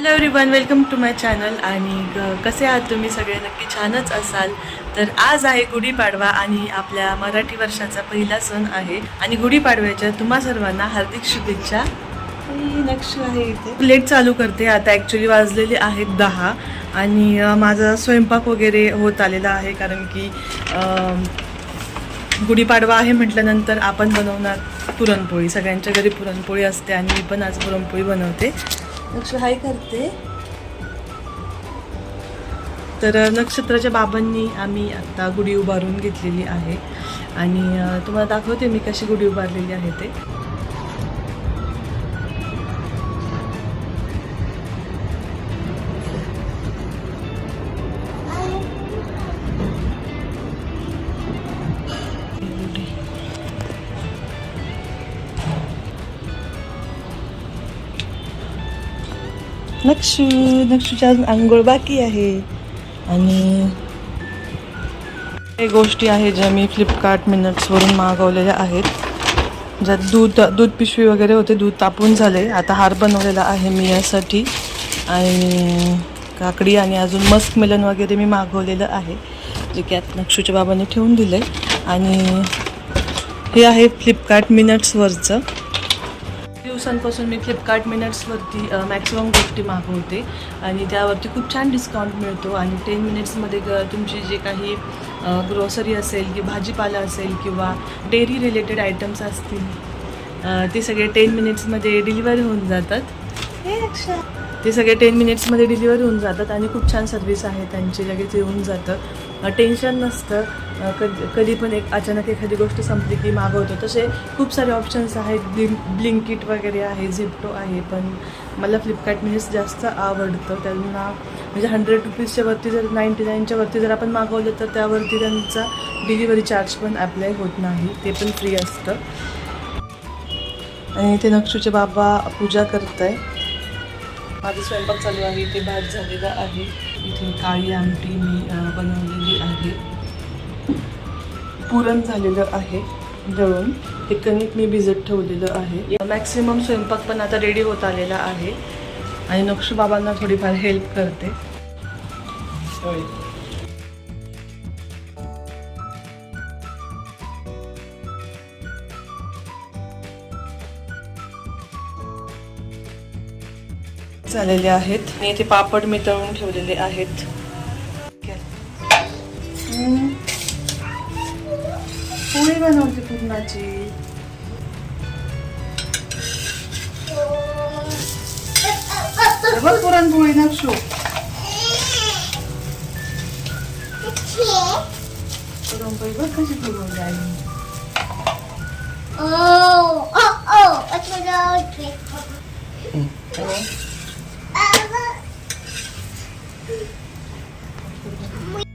Hello everyone, welcome to my channel. आणि कसे आहात तुम्ही सगळे? नक्की छानच असाल. तर आज आहे गुढीपाडवा आणि आपल्या मराठी वर्षाचा पहिला सण आहे. आणि गुढीपाडव्याच्या तुम्हा सर्वांना हार्दिक शुभेच्छा. नक्षू आहे इथे. लेट चालू करते आता. ॲक्च्युली वाजलेले आहेत 10 आणि माझा स्वयंपाक वगैरे होत आलेला आहे, कारण की गुढीपाडवा आहे म्हटल्यानंतर आपण बनवणार पुरणपोळी. सगळ्यांच्या घरी पुरणपोळी असते आणि मी पण आज पुरणपोळी बनवते. नक्ष हाय करते. तर नक्षत्राच्या बाबांनी आम्ही आता गुढी उभारून घेतलेली आहे आणि तुम्हाला दाखवते मी कशी गुढी उभारलेली आहे ते. नक्षूच्या अजून आंघोळ बाकी आहे. आणि हे गोष्टी आहेत ज्या मी फ्लिपकार्ट मिनट्सवरून मागवलेल्या आहेत, ज्यात दूध पिशवी वगैरे होते. दूध तापून झाले. आता हार बनवलेला आहे मी यासाठी. आणि काकडी आणि अजून मस्क मेलन वगैरे मी मागवलेलं आहे, जे की आता नक्षूच्या बाबांनी ठेवून दिलं आहे. आणि हे आहे फ्लिपकार्ट मिनट्सवरचं. दिवसांपासून मी फ्लिपकार्ट मिनट्सवरती मॅक्सिमम गोष्टी मागवते आणि त्यावरती खूप छान डिस्काउंट मिळतो. आणि 10 मिनिट्समध्ये तुमची जे काही ग्रोसरी असेल की भाजीपाला असेल किंवा डेअरी रिलेटेड आयटम्स असतील, ते सगळे 10 मिनिट्समध्ये डिलिव्हर होऊन जातात. ते सगळे 10 मिनिट्समध्ये डिलिव्हर होऊन जातात आणि खूप छान सर्विस आहे त्यांची. लगेच येऊन जातं, टेन्शन नसतं. कधी पण अचानक एखादी गोष्ट संपली की मागवतो. तसे खूप सारे ऑप्शन्स आहेत. ब्लिंकिट वगैरे आहे, झिप्टो आहे, पण मला फ्लिपकार्ट मिनिट्स जास्त आवडतं. त्यांना म्हणजे 100 रुपीजच्या वरती जर 99च्या वरती जर आपण मागवलं तर त्यावरती त्यांचा डिलिव्हरी चार्ज पण अप्लाय होत नाही, ते पण फ्री असतं. आणि इथे नक्षूचे बाबा पूजा करत आहे. माझा स्वयंपाक चालू आहे. इथे भात झालेला आहे. इथे काळी आमटी मी बनवलेली आहे. पुरण झालेलं आहे दळून. हे कणिक मी भिजत ठेवलेलं आहे. मॅक्सिमम स्वयंपाक पण आता रेडी होत आलेला आहे आणि नक्षू बाबांना थोडीफार हेल्प करते. झालेले आहेत आणि इथे पापड मी तळून ठेवलेले आहेत. पोळी बनवते पुरणाची. बघ पुरणपोळी नक्षू. पुरणपोळी बघ कशी पुरवली आई.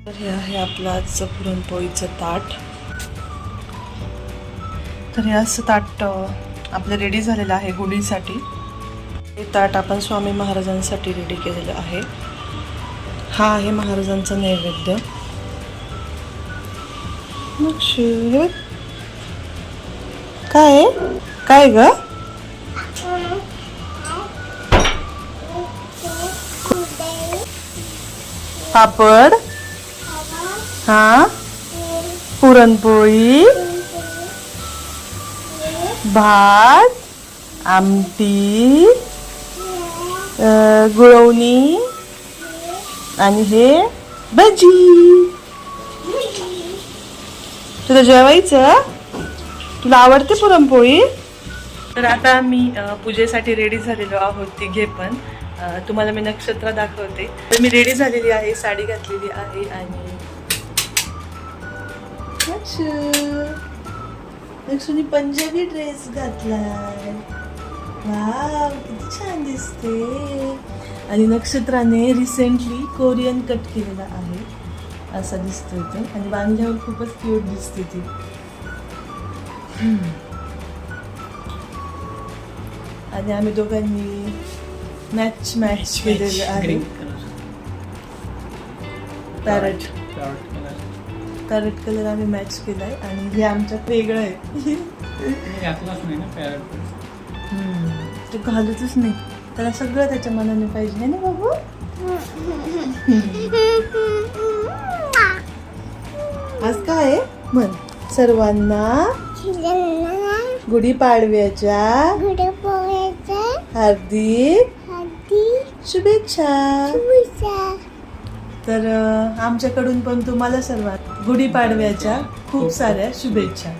तर हे आहे आपलं आजचं पुरणपोळीचं ताट. तर हे असं ताट आपलं रेडी झालेलं आहे गुढीसाठी. हे ताट आपण स्वामी महाराजांसाठी रेडी केलेलं आहे. हा आहे महाराजांचा नैवेद्य. काय काय ग? पापड, हा पुरणपोळी, भात, आमटी, गुळवणी आणि हे भजी. तुला जेवायचं? तुला आवडते पुरणपोळी? तर आता मी पूजेसाठी रेडी झालेलो आहोत तिघे पण. तुम्हाला मी नक्षत्र दाखवते. तर मी रेडी झालेली आहे, साडी घातलेली आहे आणि नक्षूने पंजाबी ड्रेस घातलाय. वाव, किती छान दिसते. आणि नक्षत्राने रिसेंटली कोरियन कट केलेला आहे, असा दिसतोय तो. आणि बांधल्यावर खूपच क्यूट दिसते ती. आणि आम्ही दोघांनी मॅच केलेलं आहे. पॅरेट कलर आम्ही मॅच केलाय आणि हे आमच्यात वेगळं आहे. ते घालतच नाही. त्याला सगळं त्याच्या मनाने पाहिजे है ना बाबू. आज काय आहे म्हण. सर्वांना गुढीपाडव्याच्या हार्दिक शुभेच्छा. तर आमच्याकडून पण तुम्हाला सर्वात गुढीपाडव्याच्या खूप साऱ्या शुभेच्छा.